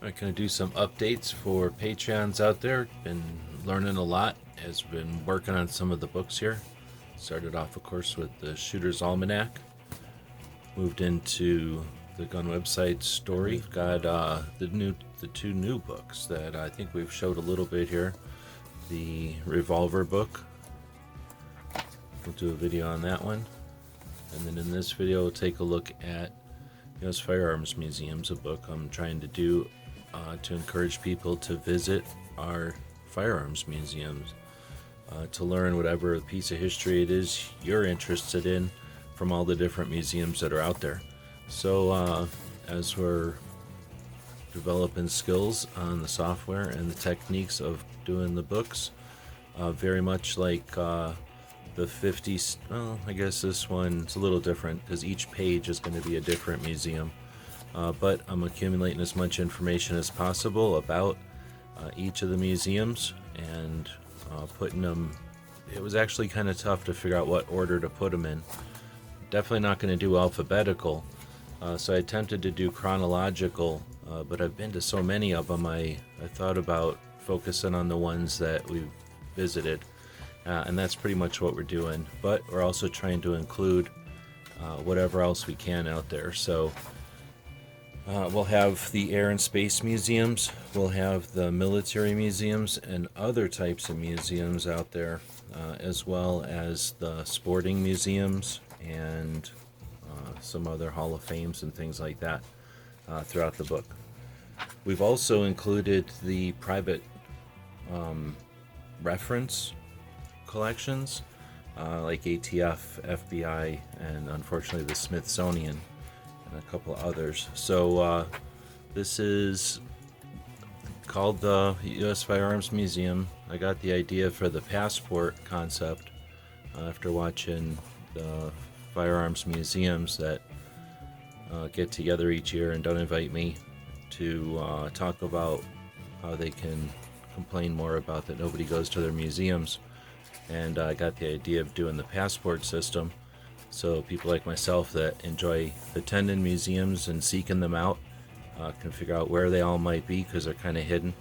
I'm going to do some updates for Patreons out there. Been learning a lot. Has been working on some of the books here. Started off, of course, with the Shooter's Almanac. Moved into the gun website story. Got the two new books that I think we've showed a little bit here. The Revolver book. We'll do a video on that one. And then in this video, we'll take a look at U.S. Firearms Museums, a book I'm trying to do to encourage people to visit our firearms museums, to learn whatever piece of history it is you're interested in from all the different museums that are out there. So as we're developing skills on the software and the techniques of doing the books, very much like the 50s, well, I guess this one's a little different because each page is going to be a different museum. But I'm accumulating as much information as possible about each of the museums and putting them. It was actually kind of tough to figure out what order to put them in. Definitely not going to do alphabetical, so I attempted to do chronological, but I've been to so many of them, I thought about focusing on the ones that we've visited, and that's pretty much what we're doing. But we're also trying to include whatever else we can out there. So we'll have the air and space museums, we'll have the military museums and other types of museums out there, as well as the sporting museums and some other Hall of Fames and things like that throughout the book. We've also included the private reference collections, like ATF, FBI, and unfortunately the Smithsonian, and a couple others. So this is called the U.S. Firearms Museum. I got the idea for the passport concept after watching the firearms museums that get together each year and don't invite me to talk about how they can complain more about that nobody goes to their museums. And I got the idea of doing the passport system, so people like myself that enjoy attending museums and seeking them out can figure out where they all might be because they're kind of hidden,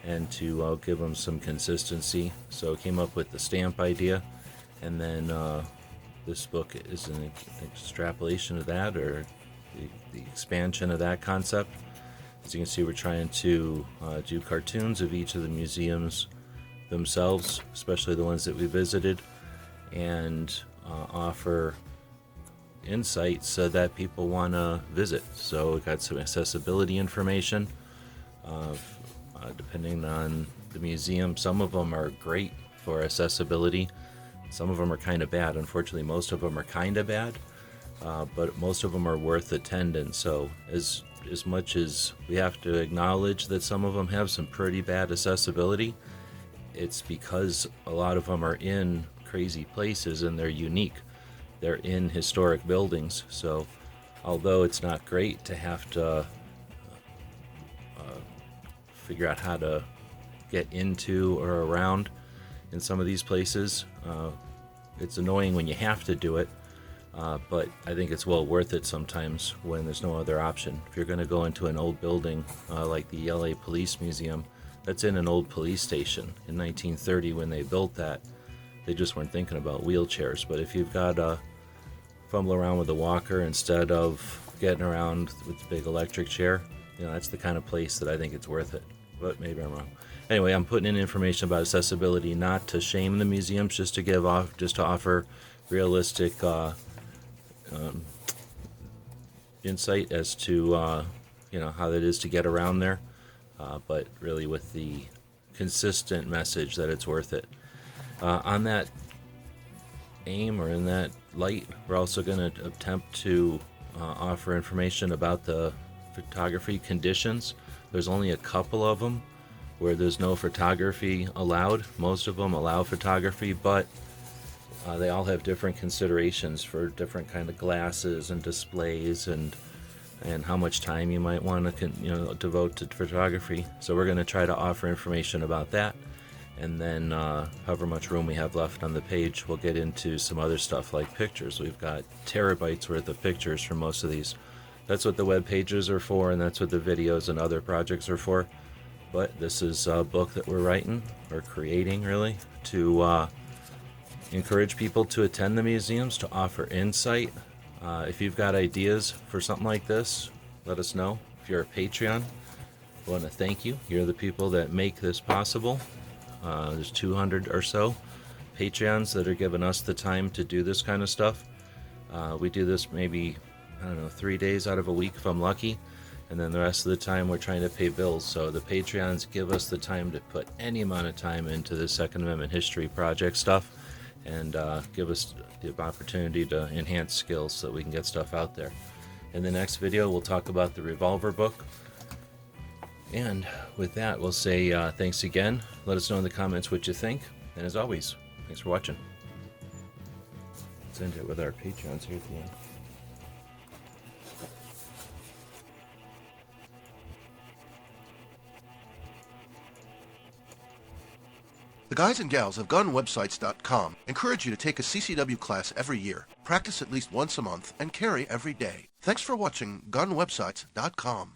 and to give them some consistency. So I came up with the stamp idea, and then this book is an extrapolation of that, or the expansion of that concept. As you can see, we're trying to do cartoons of each of the museums themselves, especially the ones that we visited, and offer insights so that people want to visit. So we got some accessibility information, depending on the museum. Some of them are great for accessibility, some of them are kind of bad. Unfortunately, most of them are kind of bad, but most of them are worth attendance. So as much as we have to acknowledge that some of them have some pretty bad accessibility, it's because a lot of them are in crazy places and they're unique. They're in historic buildings. So although it's not great to have to figure out how to get into or around in some of these places, it's annoying when you have to do it, but I think it's well worth it sometimes when there's no other option. If you're going to go into an old building like the LA Police Museum, that's in an old police station in 1930 when they built that. They just weren't thinking about wheelchairs. But if you've got to fumble around with a walker instead of getting around with the big electric chair, that's the kind of place that I think it's worth it. But maybe I'm wrong. Anyway, I'm putting in information about accessibility, not to shame the museums, just to offer realistic insight as to how that is to get around there. But really with the consistent message that it's worth it. On that aim, or in that light, we're also going to attempt to offer information about the photography conditions. There's only a couple of them where there's no photography allowed. Most of them allow photography, but they all have different considerations for different kind of glasses and displays and how much time you might want to devote to photography. So we're going to try to offer information about that, and then however much room we have left on the page, we'll get into some other stuff like pictures. We've got terabytes worth of pictures from most of these, That's what the web pages are for, and that's what the videos and other projects are for. But this is a book that we're writing, or creating really, to encourage people to attend the museums, to offer insight. If you've got ideas for something like this, let us know. If you're a Patreon, I want to thank you. You're the people that make this possible. There's 200 or so Patreons that are giving us the time to do this kind of stuff. We do this maybe, I don't know, 3 days out of a week if I'm lucky. And then the rest of the time we're trying to pay bills. So the Patreons give us the time to put any amount of time into the Second Amendment history project stuff, and give us the opportunity to enhance skills so that we can get stuff out there. In the next video, we'll talk about the revolver book. And with that, we'll say thanks again. Let us know in the comments what you think. And as always, thanks for watching. Let's end it with our Patreons here at the end. The guys and gals of GunWebsites.com encourage you to take a CCW class every year, practice at least once a month, and carry every day. Thanks for watching GunWebsites.com.